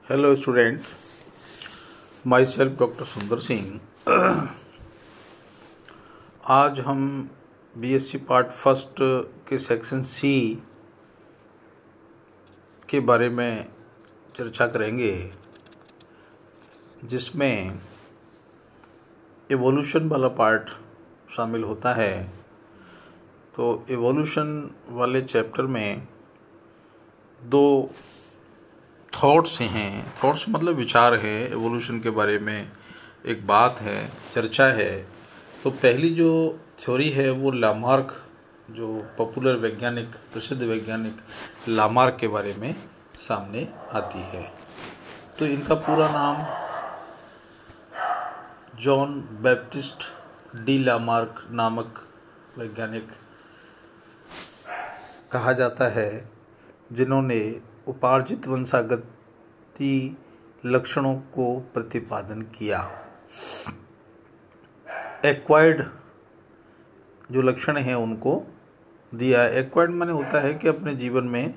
Hello students, my self doctor सुंदर सिंह। आज हम बीएससी पार्ट फर्स्ट के सेक्शन सी के बारे में चर्चा करेंगे, जिसमें एवोल्यूशन वाला पार्ट शामिल होता है। तो एवोल्यूशन वाले चैप्टर में दो थॉट्स हैं। थॉट्स मतलब विचार है। एवोल्यूशन के बारे में एक बात है, चर्चा है। तो पहली जो थ्योरी है वो लामार्क, जो पॉपुलर वैज्ञानिक, प्रसिद्ध वैज्ञानिक लामार्क के बारे में सामने आती है। तो इनका पूरा नाम जॉन बैप्टिस्ट डी लामार्क नामक वैज्ञानिक कहा जाता है, जिन्होंने उपार्जित वंशागति लक्षणों को प्रतिपादन किया। एक्वायर्ड जो लक्षण हैं उनको दिया। एक्वायर्ड माने होता है कि अपने जीवन में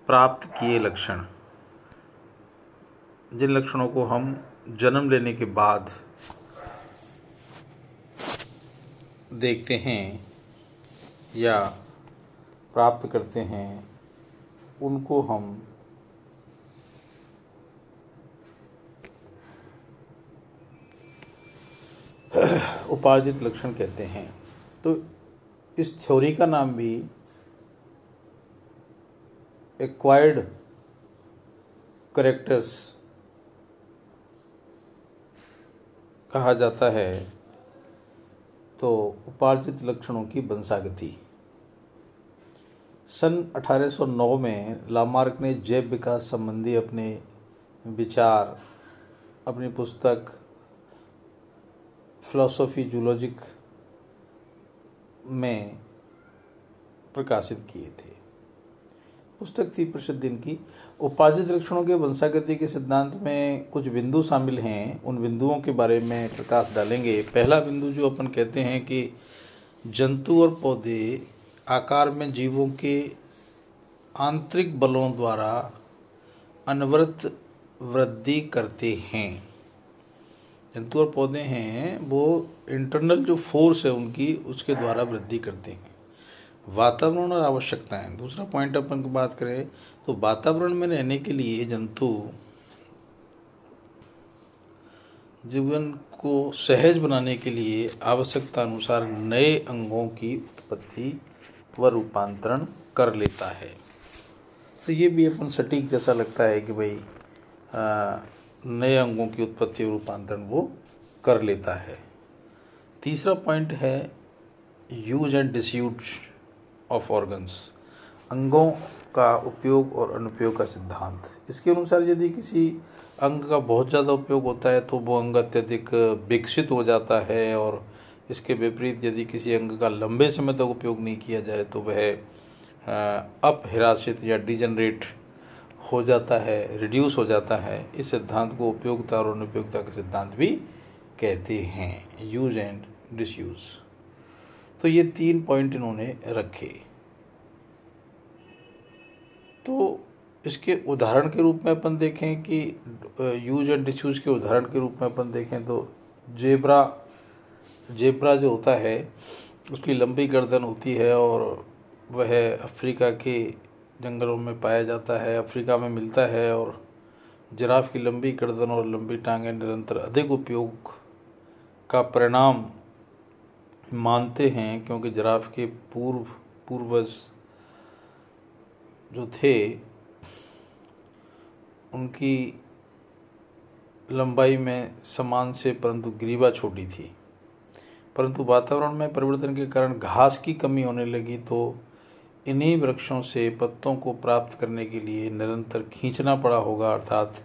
प्राप्त किए लक्षण, जिन लक्षणों को हम जन्म लेने के बाद देखते हैं या प्राप्त करते हैं, उनको हम उपार्जित लक्षण कहते हैं। तो इस थ्योरी का नाम भी एक्वायर्ड कैरेक्टर्स कहा जाता है। तो उपार्जित लक्षणों की वंशागति। सन 1809 में लामार्क ने जैव विकास संबंधी अपने विचार अपनी पुस्तक फिलॉसफी जूलॉजिक में प्रकाशित किए थे। पुस्तक थी प्रसिद्ध इनकी। उपार्जित लक्षणों के वंशागति के सिद्धांत में कुछ बिंदु शामिल हैं। उन बिंदुओं के बारे में प्रकाश डालेंगे। पहला बिंदु जो अपन कहते हैं कि जंतु और पौधे आकार में जीवों के आंतरिक बलों द्वारा अनवरत वृद्धि करते हैं। जंतु और पौधे हैं वो इंटरनल जो फोर्स है उनकी, उसके द्वारा वृद्धि करते हैं। वातावरण और आवश्यकताएं। दूसरा पॉइंट अपन की बात करें तो वातावरण में रहने के लिए जंतु जीवन को सहज बनाने के लिए आवश्यकता अनुसार नए अंगों की उत्पत्ति व रूपांतरण कर लेता है। तो ये भी अपन सटीक जैसा लगता है कि भाई नए अंगों की उत्पत्ति और रूपांतरण वो कर लेता है। तीसरा पॉइंट है use and disuse of organs. अंगों का उपयोग और अनुपयोग का सिद्धांत। इसके अनुसार यदि किसी अंग का बहुत ज़्यादा उपयोग होता है तो वो अंग अत्यधिक विकसित हो जाता है, और इसके विपरीत यदि किसी अंग का लंबे समय तक उपयोग नहीं किया जाए तो वह अपहिरासित या डिजनरेट हो जाता है, रिड्यूस हो जाता है। इस सिद्धांत को उपयोगिता और अनुपयोगिता का सिद्धांत भी कहते हैं, यूज एंड डिसयूज। तो ये 3 पॉइंट इन्होंने रखे। तो इसके उदाहरण के रूप में अपन देखें कि यूज एंड डिसयूज के उदाहरण के रूप में अपन देखें तो जेब्रा जो होता है उसकी लंबी गर्दन होती है और वह अफ्रीका के जंगलों में पाया जाता है, अफ्रीका में मिलता है। और जिराफ की लंबी गर्दन और लंबी टांगें निरंतर अधिक उपयोग का परिणाम मानते हैं, क्योंकि जिराफ के पूर्वज जो थे उनकी लंबाई में समान से परंतु ग्रीवा छोटी थी। परंतु वातावरण में परिवर्तन के कारण घास की कमी होने लगी, तो इन्हीं वृक्षों से पत्तों को प्राप्त करने के लिए निरंतर खींचना पड़ा होगा, अर्थात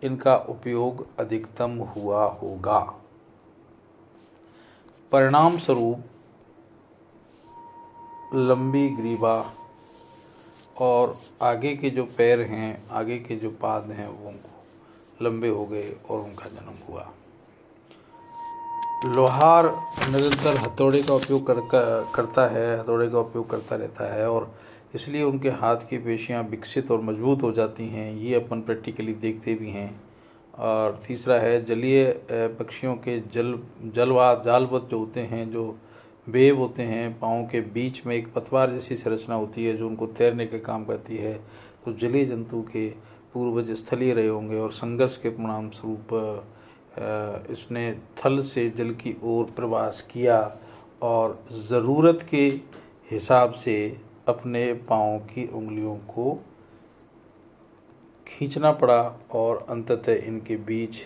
इनका उपयोग अधिकतम हुआ होगा। परिणाम स्वरूप लंबी ग्रीवा और आगे के जो पैर हैं, आगे के जो पाद हैं, वो लंबे हो गए और उनका जन्म हुआ। लोहार निरंतर हथौड़े का उपयोग करता है, हथौड़े का उपयोग करता रहता है और इसलिए उनके हाथ की पेशियां विकसित और मजबूत हो जाती हैं। ये अपन प्रैक्टिकली देखते भी हैं। और तीसरा है जलीय पक्षियों के जालवत जो होते हैं, जो वेव होते हैं, पाँव के बीच में एक पतवार जैसी संरचना होती है जो उनको तैरने के काम करती है। तो जलीय जंतु के पूर्वज स्थलीय रहे होंगे और संघर्ष के परिणाम स्वरूप इसने थल से जल की ओर प्रवास किया और ज़रूरत के हिसाब से अपने पाँव की उंगलियों को खींचना पड़ा और अंततः इनके बीच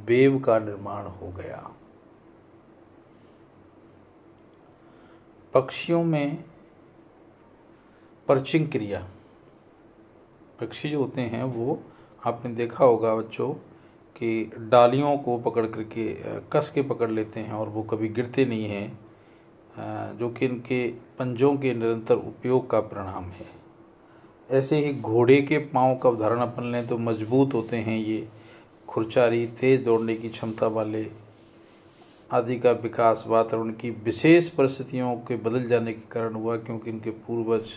वेव का निर्माण हो गया। पक्षियों में पर्चिंग क्रिया, पक्षी जो होते हैं वो आपने देखा होगा बच्चों कि डालियों को पकड़ करके कस के पकड़ लेते हैं और वो कभी गिरते नहीं हैं, जो कि इनके पंजों के निरंतर उपयोग का परिणाम है। ऐसे ही घोड़े के पांव का उदाहरण अपन लें तो मजबूत होते हैं ये, खुरचारी, तेज दौड़ने की क्षमता वाले आदि का विकास वातावरण की विशेष परिस्थितियों के बदल जाने के कारण हुआ, क्योंकि इनके पूर्वज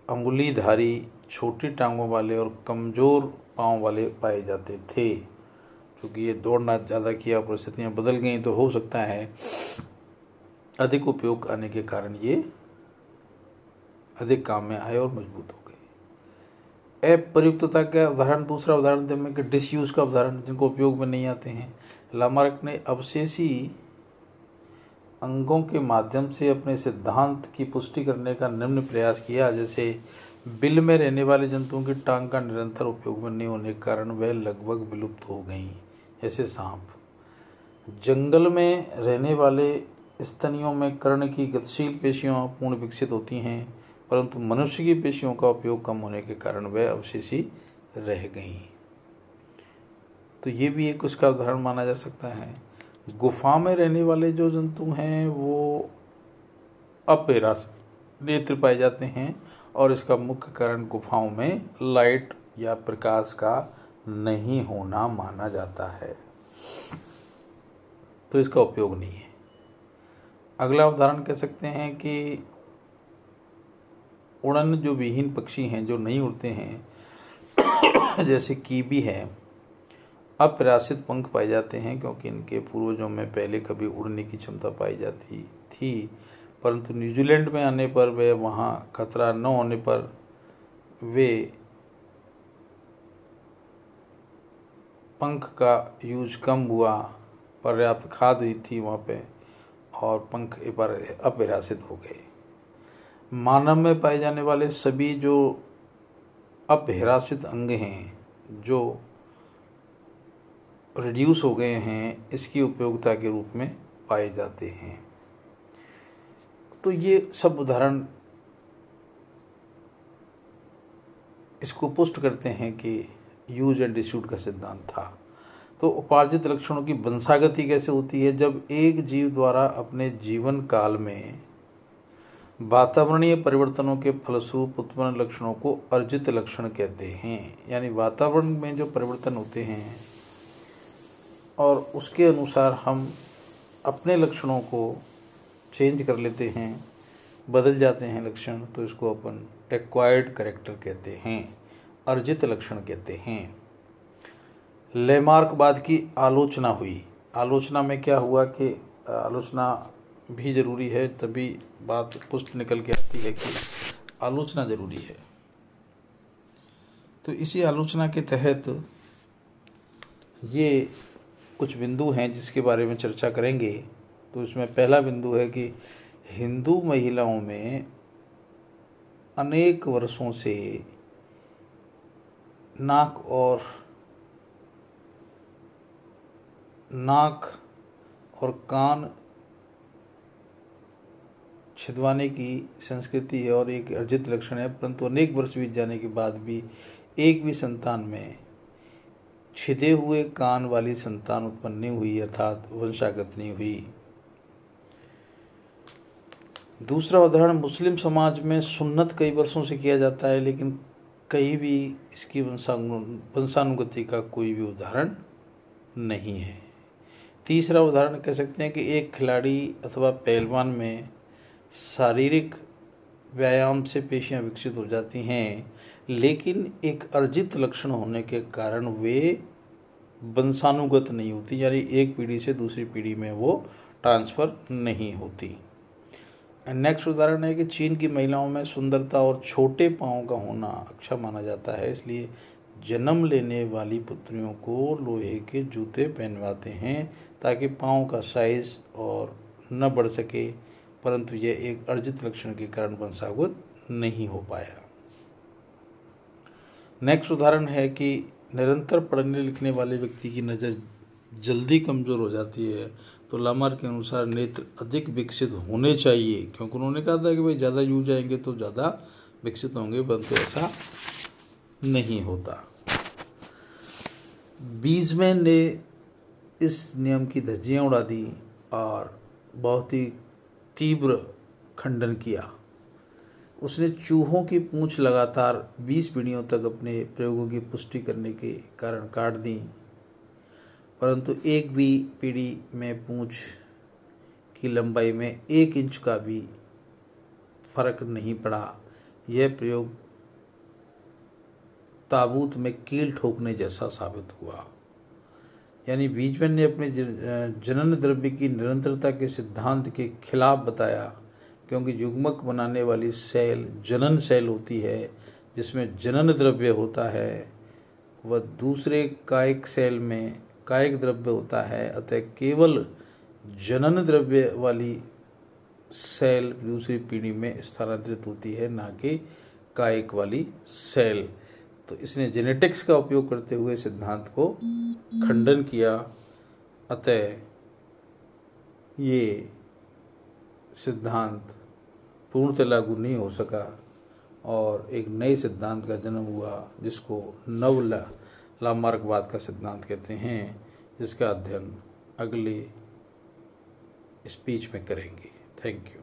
अंगुलीधारी, छोटी टांगों वाले और कमज़ोर पांव वाले पाए जाते थे। क्योंकि ये दौड़ना ज़्यादा किया, परिस्थितियाँ बदल गई, तो हो सकता है अधिक उपयोग आने के कारण ये अधिक काम में आए और मजबूत हो गए। अप्रयुक्तता का उदाहरण, दूसरा उदाहरण दें कि डिसयूज़ का उदाहरण, जिनको उपयोग में नहीं आते हैं। लामार्क ने अवशेषी अंगों के माध्यम से अपने सिद्धांत की पुष्टि करने का निम्न प्रयास किया। जैसे बिल में रहने वाले जंतुओं की टांग का निरंतर उपयोग में नहीं होने के कारण वह लगभग विलुप्त हो गईं। जैसे सांप, जंगल में रहने वाले स्तनियों में कर्ण की गतिशील पेशियां पूर्ण विकसित होती हैं, परंतु मनुष्य की पेशियों का उपयोग कम होने के कारण वह अवशेषी रह गईं। तो ये भी एक उसका उदाहरण माना जा सकता है। गुफा में रहने वाले जो जंतु हैं वो अपहिरासित नेत्र पाए जाते हैं और इसका मुख्य कारण गुफाओं में लाइट या प्रकाश का नहीं होना माना जाता है, तो इसका उपयोग नहीं है। अगला उदाहरण कह सकते हैं कि उड़न जो विहीन पक्षी हैं, जो नहीं उड़ते हैं, जैसे कीवी है, अप्रयासित पंख पाए जाते हैं, क्योंकि इनके पूर्वजों में पहले कभी उड़ने की क्षमता पाई जाती थी, परंतु न्यूजीलैंड में आने पर वे वहाँ खतरा न होने पर वे पंख का यूज कम हुआ, पर्याप्त खाद हुई थी वहाँ पे और पंख एक बार अप्रयासित हो गए। मानव में पाए जाने वाले सभी जो अपहिरासित अंग हैं, जो रिड्यूस हो गए हैं, इसकी उपयोगिता के रूप में पाए जाते हैं। तो ये सब उदाहरण इसको पुष्ट करते हैं कि यूज एंड डिस्यूट का सिद्धांत था। तो उपार्जित लक्षणों की वंशागति कैसे होती है? जब एक जीव द्वारा अपने जीवन काल में वातावरणीय परिवर्तनों के फलस्वरूप उत्पन्न लक्षणों को अर्जित लक्षण कहते हैं। यानी वातावरण में जो परिवर्तन होते हैं और उसके अनुसार हम अपने लक्षणों को चेंज कर लेते हैं, बदल जाते हैं लक्षण, तो इसको अपन एक्वायर्ड कैरेक्टर कहते हैं, अर्जित लक्षण कहते हैं। लेमार्कवाद की आलोचना हुई। आलोचना में क्या हुआ कि आलोचना भी जरूरी है, तभी बात पुष्ट निकल के आती है कि आलोचना जरूरी है। तो इसी आलोचना के तहत ये कुछ बिंदु हैं जिसके बारे में चर्चा करेंगे। तो इसमें पहला बिंदु है कि हिंदू महिलाओं में अनेक वर्षों से नाक और कान छिदवाने की संस्कृति है और एक अर्जित लक्षण है, परंतु अनेक वर्ष बीत जाने के बाद भी एक भी संतान में छिदे हुए कान वाली संतान उत्पन्न नहीं हुई, अर्थात वंशागत नहीं हुई। दूसरा उदाहरण, मुस्लिम समाज में सुन्नत कई वर्षों से किया जाता है, लेकिन कहीं भी इसकी वंशानुगति का कोई भी उदाहरण नहीं है। तीसरा उदाहरण कह सकते हैं कि एक खिलाड़ी अथवा पहलवान में शारीरिक व्यायाम से पेशियां विकसित हो जाती हैं, लेकिन एक अर्जित लक्षण होने के कारण वे वंशानुगत नहीं होती, यानी एक पीढ़ी से दूसरी पीढ़ी में वो ट्रांसफ़र नहीं होती। नेक्स्ट उदाहरण है कि चीन की महिलाओं में सुंदरता और छोटे पाँव का होना अच्छा माना जाता है, इसलिए जन्म लेने वाली पुत्रियों को लोहे के जूते पहनवाते हैं ताकि पाँव का साइज और न बढ़ सके, परंतु यह एक अर्जित लक्षण के कारण वंशागत नहीं हो पाया। नेक्स्ट उदाहरण है कि निरंतर पढ़ने लिखने वाले व्यक्ति की नज़र जल्दी कमज़ोर हो जाती है, तो लामार के अनुसार नेत्र अधिक विकसित होने चाहिए, क्योंकि उन्होंने कहा था कि भाई ज़्यादा यूज जाएंगे तो ज़्यादा विकसित होंगे, परंतु ऐसा नहीं होता। बीजमैन ने इस नियम की धज्जियां उड़ा दी और बहुत ही तीव्र खंडन किया। उसने चूहों की पूंछ लगातार 20 पीढ़ियों तक अपने प्रयोगों की पुष्टि करने के कारण काट दी, परंतु एक भी पीढ़ी में पूंछ की लंबाई में 1 इंच का भी फर्क नहीं पड़ा। यह प्रयोग ताबूत में कील ठोकने जैसा साबित हुआ। यानी बीजमैन ने अपने जनन द्रव्य की निरंतरता के सिद्धांत के खिलाफ बताया, क्योंकि युग्मक बनाने वाली सेल जनन सेल होती है जिसमें जनन द्रव्य होता है, वह दूसरे कायिक सेल में कायिक द्रव्य होता है। अतः केवल जनन द्रव्य वाली सेल दूसरी पीढ़ी में स्थानांतरित होती है, ना कि कायिक वाली सेल। तो इसने जेनेटिक्स का उपयोग करते हुए सिद्धांत को खंडन किया। अतः ये सिद्धांत पूर्णतः लागू नहीं हो सका और एक नए सिद्धांत का जन्म हुआ, जिसको नव लामार्कवाद का सिद्धांत कहते हैं, जिसका अध्ययन अगले स्पीच में करेंगे। Thank you.